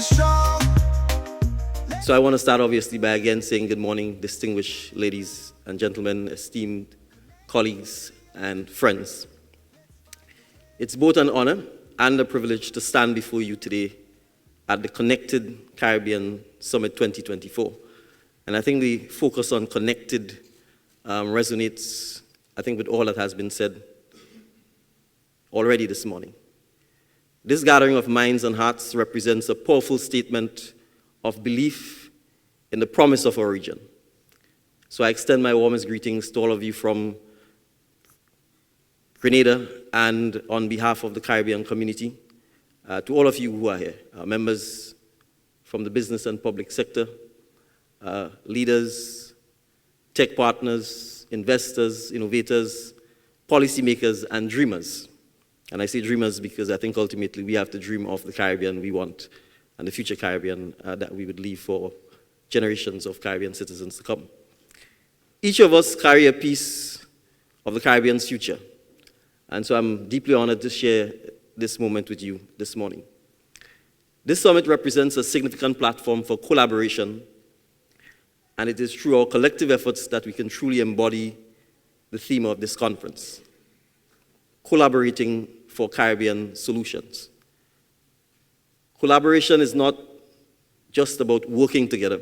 is strong. So I want to start obviously by again saying good morning, distinguished ladies and gentlemen, esteemed colleagues and friends. It's both an honor and a privilege to stand before you today at the Connected Caribbean Summit 2024. And I think the focus on connected resonates, I think, with all that has been said already this morning. This gathering of minds and hearts represents a powerful statement of belief in the promise of our region. So I extend my warmest greetings to all of you from Grenada and on behalf of the Caribbean community, to all of you who are here, members from the business and public sector, leaders, tech partners, investors, innovators, policymakers, and dreamers. And I say dreamers because I think ultimately we have to dream of the Caribbean we want and the future Caribbean that we would leave for generations of Caribbean citizens to come. Each of us carry a piece of the Caribbean's future. And so I'm deeply honored to share this moment with you this morning. This summit represents a significant platform for collaboration, and it is through our collective efforts that we can truly embody the theme of this conference: collaborating for Caribbean solutions. Collaboration is not just about working together.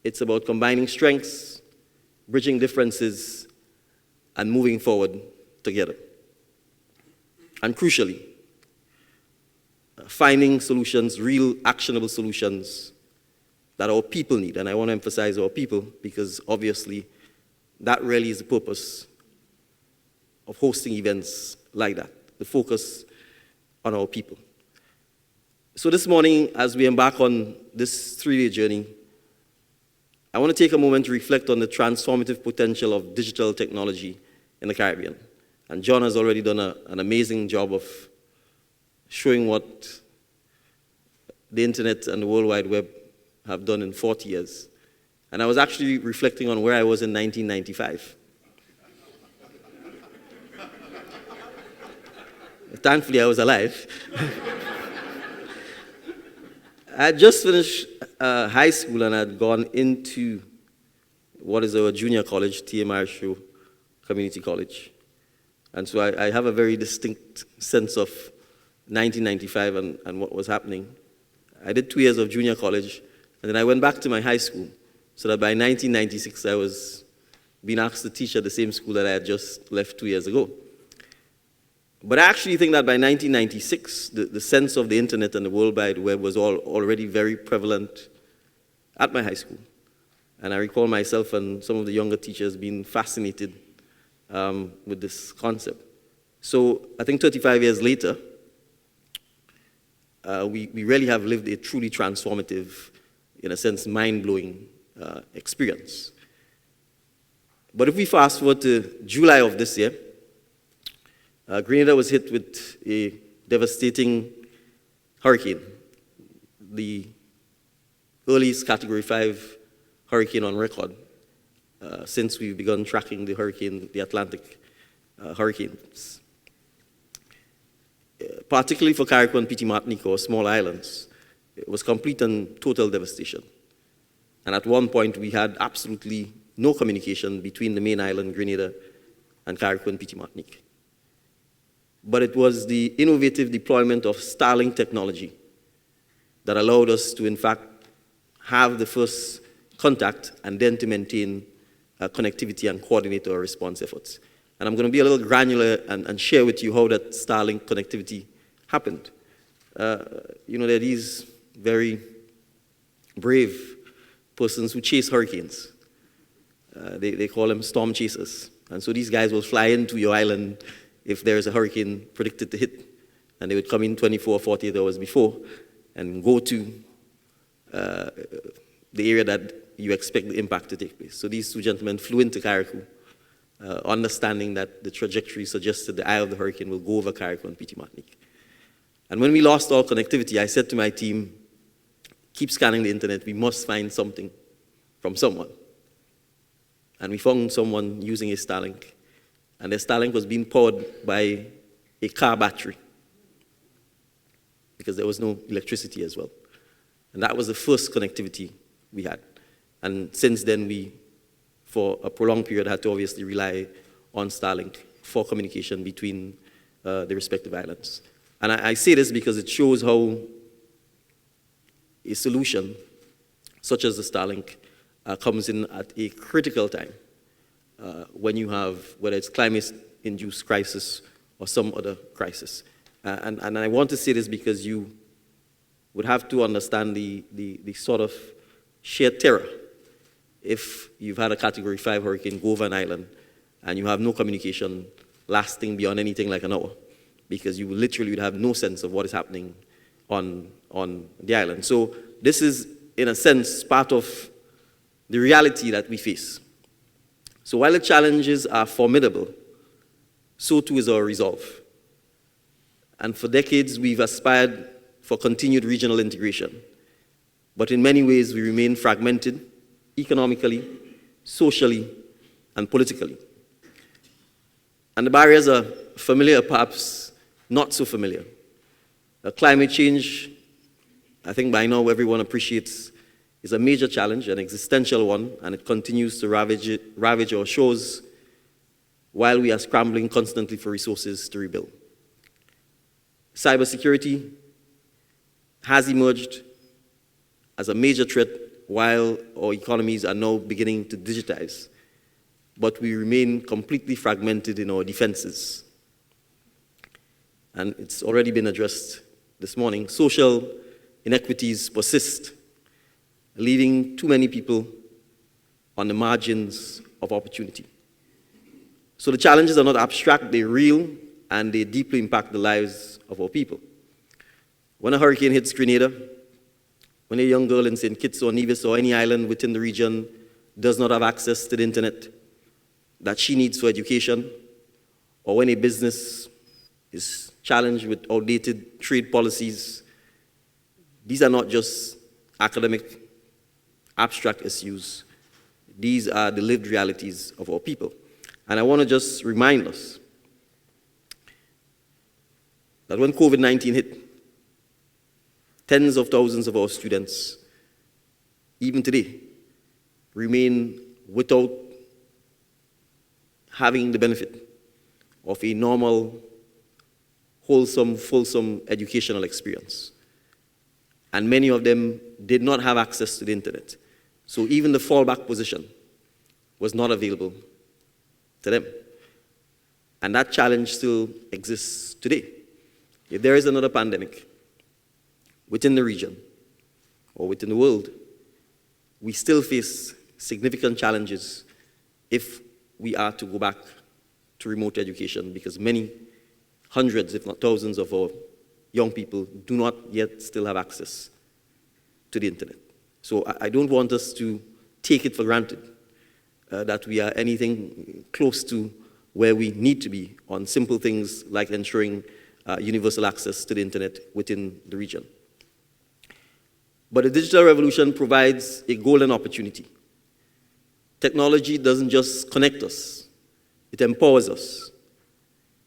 It's about combining strengths, bridging differences, and moving forward together. And crucially, finding solutions, real actionable solutions that our people need. And I want to emphasize our people because obviously that really is the purpose of hosting events like that, the focus on our people. So this morning, as we embark on this 3-day journey, I want to take a moment to reflect on the transformative potential of digital technology in the Caribbean. And John has already done an amazing job of showing what the internet and the World Wide Web have done in 40 years. And I was actually reflecting on where I was in 1995. Thankfully, I was alive. I had just finished high school and I had gone into what is our junior college, TMR Show Community College. And so I have a very distinct sense of 1995 and what was happening. I did 2 years of junior college, and then I went back to my high school, so that by 1996 I was being asked to teach at the same school that I had just left 2 years ago. But I actually think that by 1996, the sense of the internet and the World Wide Web was already very prevalent at my high school. And I recall myself and some of the younger teachers being fascinated with this concept. So I think 35 years later, we really have lived a truly transformative, in a sense, mind-blowing experience. But if we fast forward to July of this year, Grenada was hit with a devastating hurricane, the earliest Category 5 hurricane on record since we've begun tracking the Atlantic hurricanes. Particularly for Carriacou and Petit Martinique, or small islands, it was complete and total devastation. And at one point, we had absolutely no communication between the main island, Grenada, and Carriacou and Petit Martinique. But it was the innovative deployment of Starlink technology that allowed us to, in fact, have the first contact and then to maintain connectivity and coordinate our response efforts. And I'm going to be a little granular and share with you how that Starlink connectivity happened. You know, there are these very brave persons who chase hurricanes. They call them storm chasers. And so these guys will fly into your island if there is a hurricane predicted to hit. And they would come in 24 or 48 hours before and go to the area that you expect the impact to take place. So these two gentlemen flew into Carriacou, understanding that the trajectory suggested the eye of the hurricane will go over Carriacou and Petit Martinique. And when we lost all connectivity, I said to my team, keep scanning the internet, we must find something from someone. And we found someone using a Starlink. And the Starlink was being powered by a car battery, because there was no electricity as well. And that was the first connectivity we had. And since then, we, for a prolonged period, had to obviously rely on Starlink for communication between the respective islands. And I say this because it shows how a solution, such as the Starlink, comes in at a critical time when you have, whether it's climate-induced crisis or some other crisis. And I want to say this because you would have to understand the sort of sheer terror if you've had a Category 5 hurricane go over an island and you have no communication lasting beyond anything like an hour, because you literally would have no sense of what is happening on the island. So this is, in a sense, part of the reality that we face. So while the challenges are formidable, so too is our resolve. And for decades, we've aspired for continued regional integration. But in many ways, we remain fragmented economically, socially, and politically. And the barriers are familiar, perhaps not so familiar. Climate change, I think by now everyone appreciates, is a major challenge, an existential one, and it continues to ravage our shores while we are scrambling constantly for resources to rebuild. Cybersecurity has emerged as a major threat while our economies are now beginning to digitize, but we remain completely fragmented in our defenses. And it's already been addressed this morning. Social inequities persist, leaving too many people on the margins of opportunity. So the challenges are not abstract, they're real, and they deeply impact the lives of our people. When a hurricane hits Grenada, when a young girl in St. Kitts or Nevis or any island within the region does not have access to the internet that she needs for education, or when a business is challenged with outdated trade policies, these are not just academic, abstract issues. These are the lived realities of our people. And I want to just remind us that when COVID-19 hit, tens of thousands of our students, even today, remain without having the benefit of a normal, wholesome, fulsome educational experience. And many of them did not have access to the internet. So even the fallback position was not available to them. And that challenge still exists today. If there is another pandemic within the region or within the world, we still face significant challenges if we are to go back to remote education, because many hundreds, if not thousands, of our young people do not yet still have access to the internet. So I don't want us to take it for granted that we are anything close to where we need to be on simple things like ensuring universal access to the internet within the region. But the digital revolution provides a golden opportunity. Technology doesn't just connect us, it empowers us.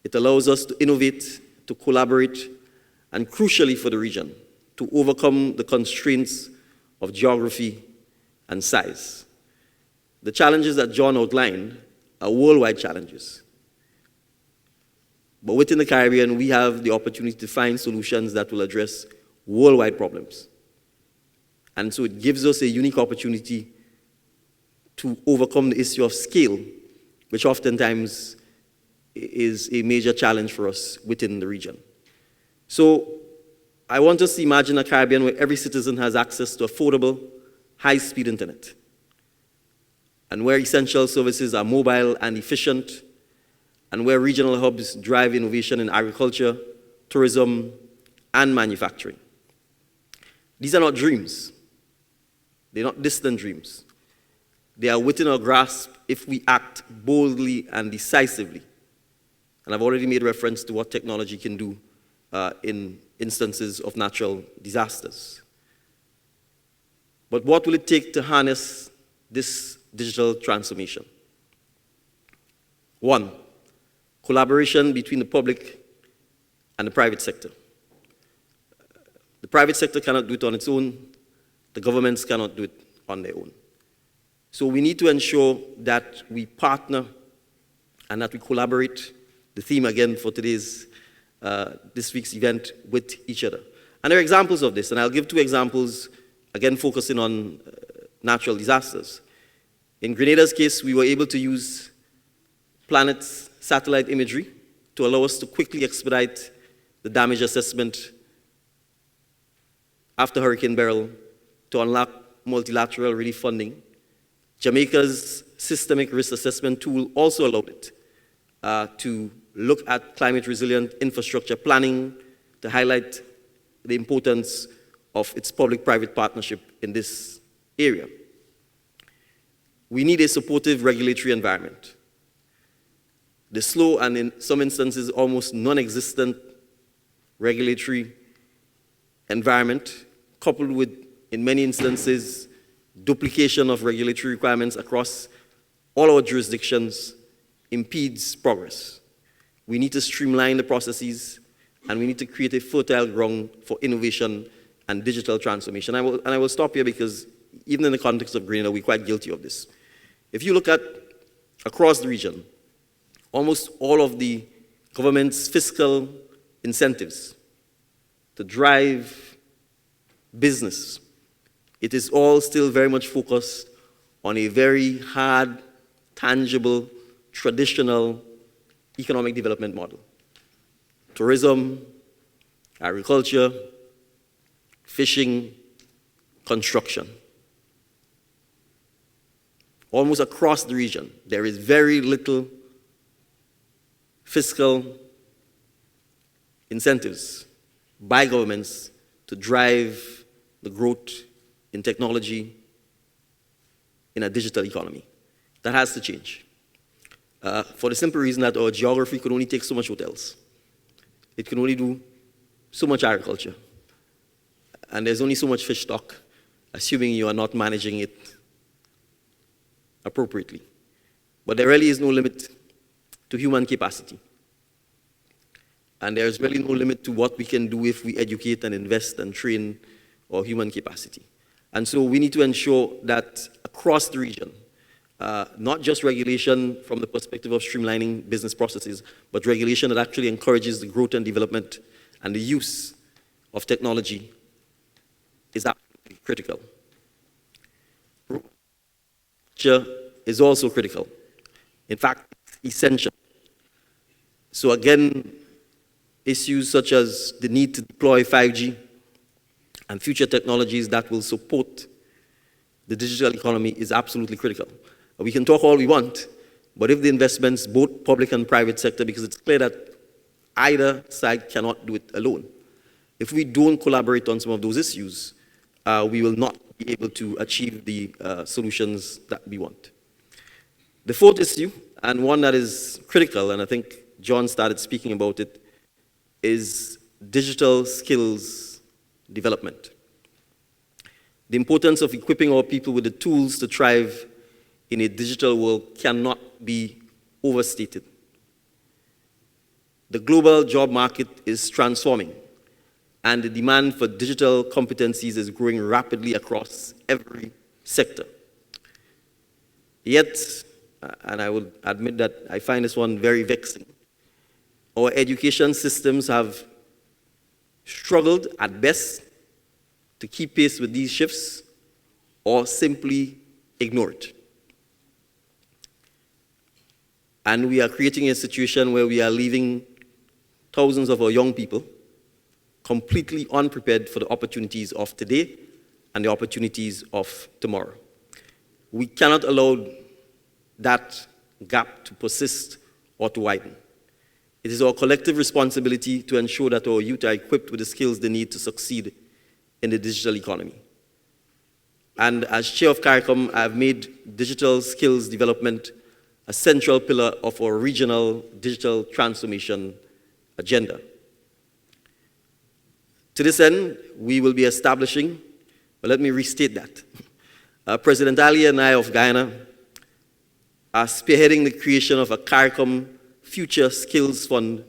It allows us to innovate, to collaborate, and crucially for the region, to overcome the constraints of geography and size. The challenges that John outlined are worldwide challenges. But within the Caribbean, we have the opportunity to find solutions that will address worldwide problems. And so it gives us a unique opportunity to overcome the issue of scale, which oftentimes is a major challenge for us within the region. So I want us to imagine a Caribbean where every citizen has access to affordable, high-speed internet, and where essential services are mobile and efficient, and where regional hubs drive innovation in agriculture, tourism, and manufacturing. These are not dreams. They're not distant dreams. They are within our grasp if we act boldly and decisively. And I've already made reference to what technology can do in instances of natural disasters. But what will it take to harness this digital transformation? One, collaboration between the public and the private sector. The private sector cannot do it on its own, The governments cannot do it on their own. So we need to ensure that we partner and that we collaborate, the theme again for this week's event, with each other. And there are examples of this, and I'll give two examples, again focusing on natural disasters. In Grenada's case, we were able to use Planet's satellite imagery to allow us to quickly expedite the damage assessment after Hurricane Beryl to unlock multilateral relief funding. Jamaica's systemic risk assessment tool also allowed it to look at climate-resilient infrastructure planning to highlight the importance of its public-private partnership in this area. We need a supportive regulatory environment. The slow and, in some instances, almost non-existent regulatory environment, coupled with, in many instances, duplication of regulatory requirements across all our jurisdictions, impedes progress. We need to streamline the processes, and we need to create a fertile ground for innovation and digital transformation. I will stop here because even in the context of Grenada, we're quite guilty of this. If you look at across the region, almost all of the government's fiscal incentives to drive business, it is all still very much focused on a very hard, tangible, traditional economic development model. Tourism, agriculture, fishing, construction. Almost across the region, there is very little fiscal incentives by governments to drive the growth in technology in a digital economy. That has to change. For the simple reason that our geography could only take so much hotels. It can only do so much agriculture. And there's only so much fish stock, assuming you are not managing it appropriately. But there really is no limit to human capacity. And there's really no limit to what we can do if we educate and invest and train our human capacity. And so we need to ensure that across the region, not just regulation from the perspective of streamlining business processes, but regulation that actually encourages the growth and development and the use of technology is absolutely critical. Is also critical. In fact, it's essential. So again, issues such as the need to deploy 5G and future technologies that will support the digital economy is absolutely critical. We can talk all we want, but if the investments, both public and private sector, because it's clear that either side cannot do it alone. If we don't collaborate on some of those issues, we will not be able to achieve the solutions that we want. The fourth issue, and one that is critical, and I think John started speaking about it, is digital skills development. The importance of equipping our people with the tools to thrive in a digital world cannot be overstated. The global job market is transforming, and the demand for digital competencies is growing rapidly across every sector. Yet, and I will admit that I find this one very vexing, our education systems have struggled at best to keep pace with these shifts or simply ignore it. And we are creating a situation where we are leaving thousands of our young people completely unprepared for the opportunities of today and the opportunities of tomorrow. We cannot allow that gap to persist or to widen. It is our collective responsibility to ensure that our youth are equipped with the skills they need to succeed in the digital economy. And as chair of CARICOM, I have made digital skills development a central pillar of our regional digital transformation agenda. To this end, we will be establishing, but let me restate that. President Ali and I of Guyana are spearheading the creation of a CARICOM Future Skills Fund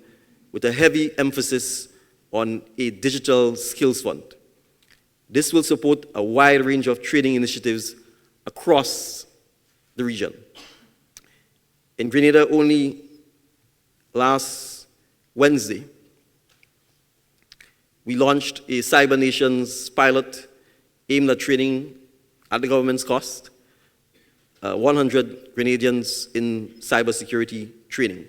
with a heavy emphasis on a digital skills fund. This will support a wide range of training initiatives across the region. In Grenada, only last Wednesday, we launched a Cyber Nations pilot aimed at training at the government's cost 100 Grenadians in cybersecurity training.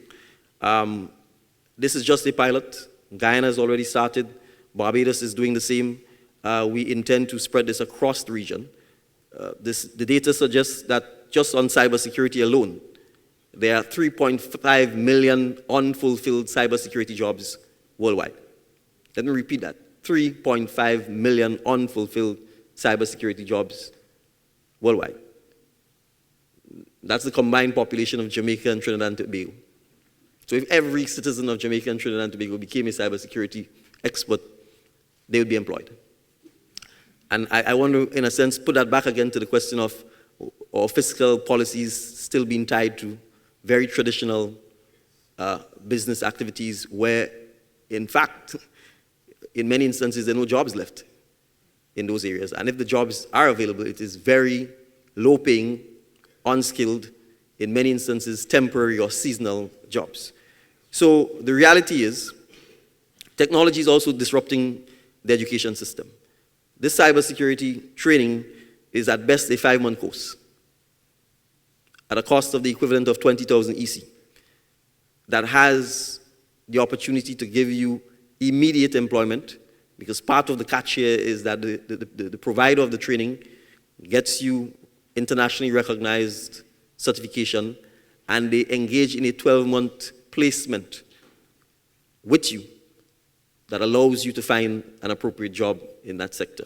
This is just a pilot. Guyana has already started. Barbados is doing the same. We intend to spread this across the region. The data suggests that just on cybersecurity alone, there are 3.5 million unfulfilled cybersecurity jobs worldwide. Let me repeat that. 3.5 million unfulfilled cybersecurity jobs worldwide. That's the combined population of Jamaica and Trinidad and Tobago. So if every citizen of Jamaica and Trinidad and Tobago became a cybersecurity expert, they would be employed. And I want to, in a sense, put that back again to the question of our fiscal policies still being tied to very traditional business activities where, in fact, in many instances, there are no jobs left in those areas. And if the jobs are available, it is very low-paying, unskilled, in many instances, temporary or seasonal jobs. So the reality is, technology is also disrupting the education system. This cybersecurity training is at best a 5-month course at a cost of the equivalent of 20,000 EC that has the opportunity to give you immediate employment, because part of the catch here is that the provider of the training gets you internationally recognized certification, and they engage in a 12-month placement with you that allows you to find an appropriate job in that sector.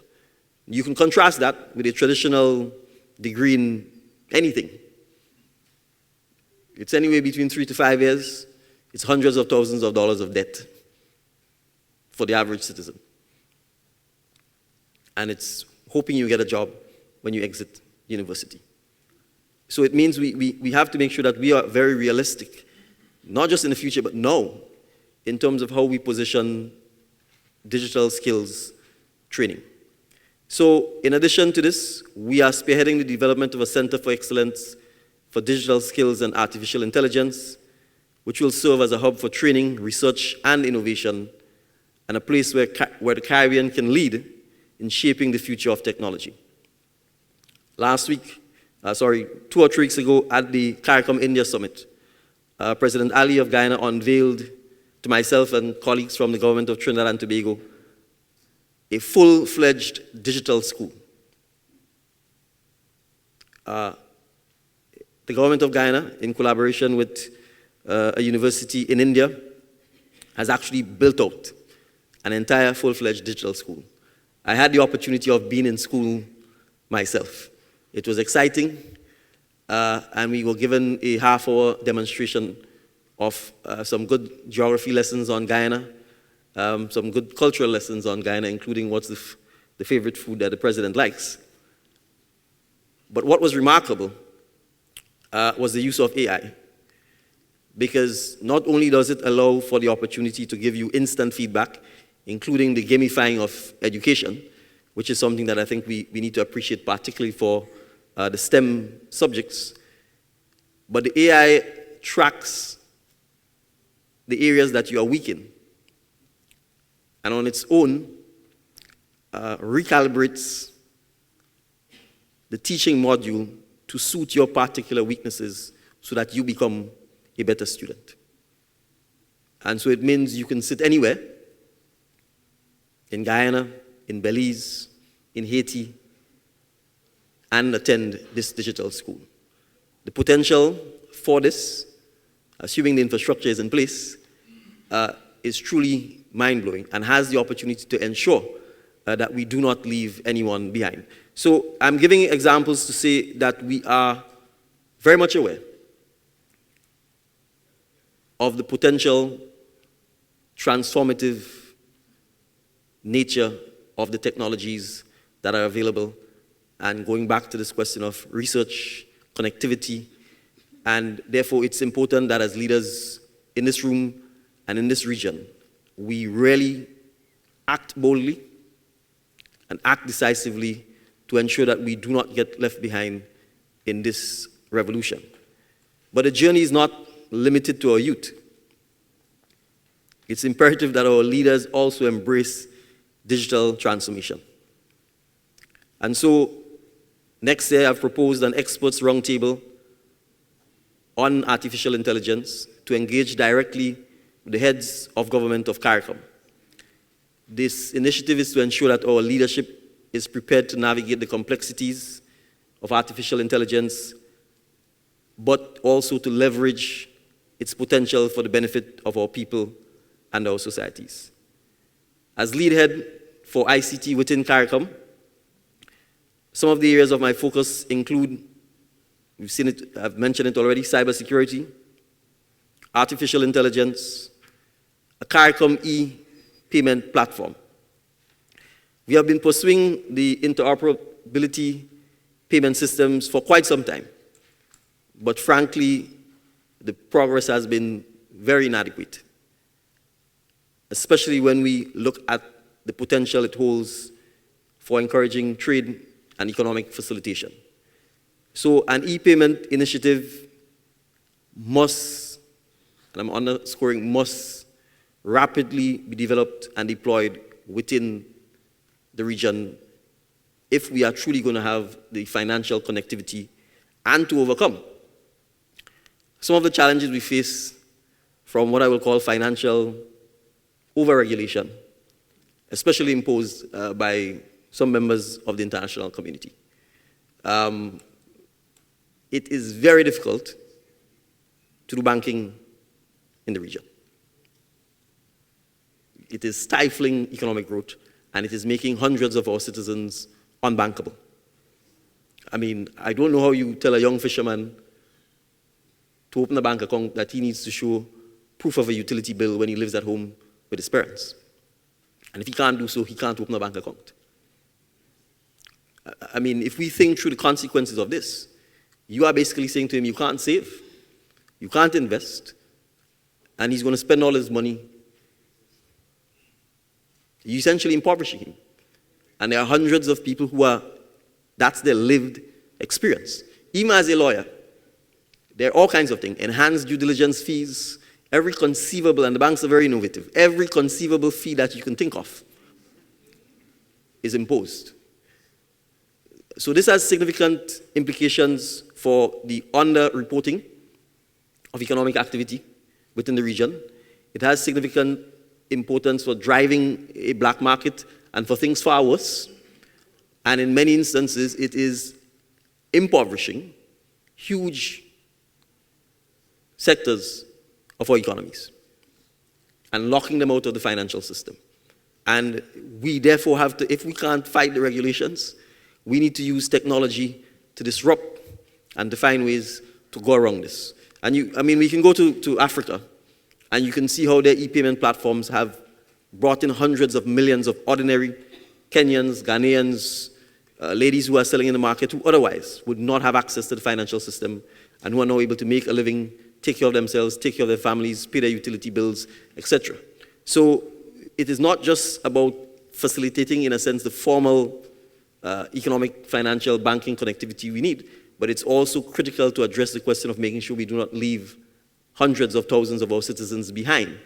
You can contrast that with a traditional degree in anything. It's anywhere between 3 to 5 years. It's hundreds of thousands of dollars of debt for the average citizen. And it's hoping you get a job when you exit university. So it means we have to make sure that we are very realistic, not just in the future, but now, in terms of how we position digital skills training. So in addition to this, we are spearheading the development of a Center for Excellence for Digital Skills and Artificial Intelligence, which will serve as a hub for training, research, and innovation, and a place where the Caribbean can lead in shaping the future of technology. Last week, 2 or 3 weeks ago at the CARICOM India Summit, President Ali of Guyana unveiled to myself and colleagues from the government of Trinidad and Tobago a full-fledged digital school. The government of Guyana, in collaboration with a university in India, has actually built out an entire full-fledged digital school. I had the opportunity of being in school myself. It was exciting, and we were given a half-hour demonstration of some good geography lessons on Guyana, some good cultural lessons on Guyana, including what's the favorite food that the president likes. But what was remarkable was the use of AI, because not only does it allow for the opportunity to give you instant feedback, including the gamifying of education, which is something that I think we need to appreciate, particularly for the STEM subjects, but the AI tracks the areas that you are weak in, and on its own recalibrates the teaching module to suit your particular weaknesses so that you become a better student. And so it means you can sit anywhere, in Guyana, in Belize, in Haiti, and attend this digital school. The potential for this, assuming the infrastructure is in place, is truly mind-blowing and has the opportunity to ensure that we do not leave anyone behind. So I'm giving examples to say that we are very much aware of the potential transformative nature of the technologies that are available, and going back to this question of research, connectivity, and therefore it's important that as leaders in this room and in this region, we really act boldly and act decisively to ensure that we do not get left behind in this revolution. But the journey is not limited to our youth. It's imperative that our leaders also embrace digital transformation. And so, next year I've proposed an experts roundtable on artificial intelligence to engage directly with the heads of government of CARICOM. This initiative is to ensure that our leadership is prepared to navigate the complexities of artificial intelligence, but also to leverage its potential for the benefit of our people and our societies. As lead head for ICT within CARICOM, some of the areas of my focus include, we've seen it, I've mentioned it already, cybersecurity, artificial intelligence, a CARICOM e-payment platform. We have been pursuing the interoperability payment systems for quite some time, but frankly, the progress has been very inadequate, especially when we look at the potential it holds for encouraging trade and economic facilitation. So an e-payment initiative must, and I'm underscoring must, rapidly be developed and deployed within the region if we are truly going to have the financial connectivity and to overcome some of the challenges we face from what I will call financial overregulation, especially imposed by some members of the international community. It is very difficult to do banking in the region. It is stifling economic growth, and it is making hundreds of our citizens unbankable. I mean, I don't know how you tell a young fisherman to open a bank account that he needs to show proof of a utility bill when he lives at home with his parents. And if he can't do so, he can't open a bank account. I mean, if we think through the consequences of this, you are basically saying to him, you can't save, you can't invest, and he's going to spend all his money. You're essentially impoverishing him. And there are hundreds of people who are, that's their lived experience. Even as a lawyer, there are all kinds of things, enhanced due diligence fees, every conceivable, and the banks are very innovative, every conceivable fee that you can think of is imposed. So this has significant implications for the under-reporting of economic activity within the region. It has significant importance for driving a black market and for things far worse. And in many instances, it is impoverishing huge sectors of our economies and locking them out of the financial system. And we therefore have to, if we can't fight the regulations, we need to use technology to disrupt and to find ways to go around this. And we can go to Africa, and you can see how their e-payment platforms have brought in hundreds of millions of ordinary Kenyans, Ghanaians, ladies who are selling in the market who otherwise would not have access to the financial system and who are now able to make a living, take care of themselves, take care of their families, pay their utility bills, etc. So it is not just about facilitating, in a sense, the formal economic, financial, banking connectivity we need, but it's also critical to address the question of making sure we do not leave hundreds of thousands of our citizens behind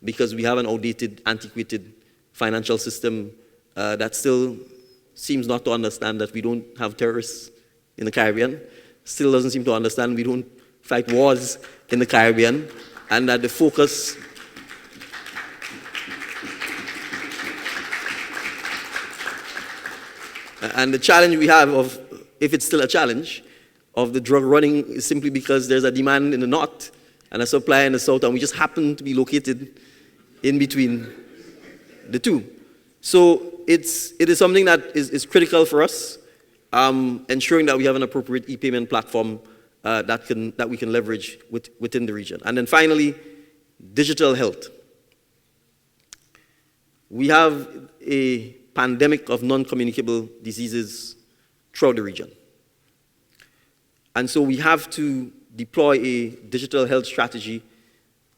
because we have an outdated, antiquated financial system that still seems not to understand that we don't have terrorists in the Caribbean, still doesn't seem to understand we don't fight wars in the Caribbean, and that the focus and the challenge we have of, if it's still a challenge, of the drug running is simply because there's a demand in the north and a supply in the south, and we just happen to be located in between the two. So it is something that is critical for us, ensuring that we have an appropriate e-payment platform that we can leverage within the region. And then finally, digital health. We have a pandemic of non-communicable diseases throughout the region. And so we have to deploy a digital health strategy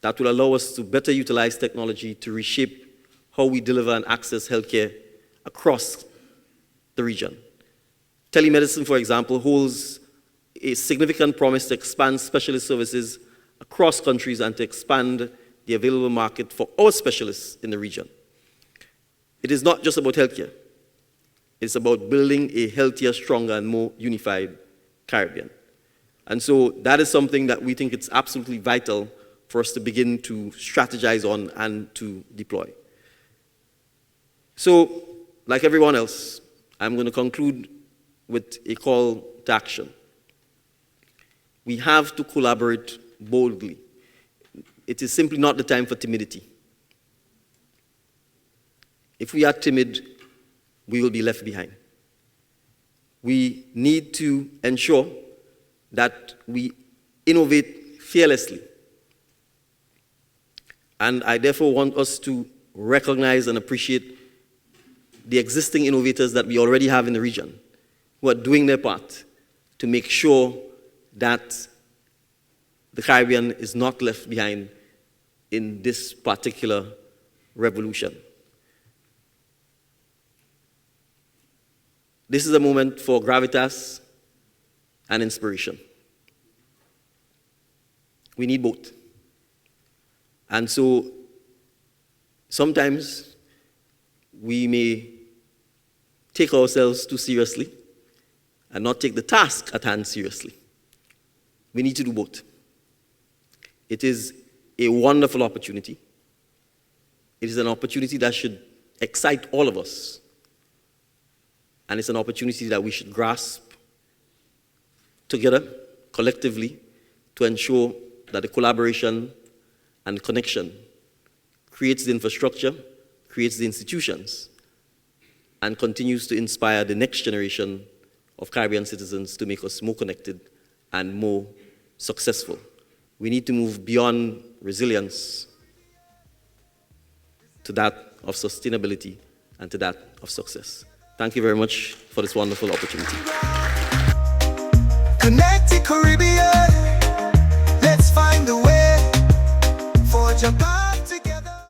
that will allow us to better utilize technology to reshape how we deliver and access healthcare across the region. Telemedicine, for example, holds a significant promise to expand specialist services across countries and to expand the available market for our specialists in the region. It is not just about healthcare. It's about building a healthier, stronger, and more unified Caribbean. And so that is something that we think it's absolutely vital for us to begin to strategize on and to deploy. So, like everyone else, I'm going to conclude with a call to action. We have to collaborate boldly. It is simply not the time for timidity. If we are timid, we will be left behind. We need to ensure that we innovate fearlessly. And I therefore want us to recognize and appreciate the existing innovators that we already have in the region who are doing their part to make sure that the Caribbean is not left behind in this particular revolution. This is a moment for gravitas and inspiration. We need both. And so sometimes we may take ourselves too seriously and not take the task at hand seriously. We need to do both. It is a wonderful opportunity. It is an opportunity that should excite all of us. And it's an opportunity that we should grasp together, collectively, to ensure that the collaboration and connection creates the infrastructure, creates the institutions, and continues to inspire the next generation of Caribbean citizens to make us more connected and more successful. We need to move beyond resilience to that of sustainability and to that of success. Thank you very much for this wonderful opportunity. Connected Caribbean, let's find a way for Japan.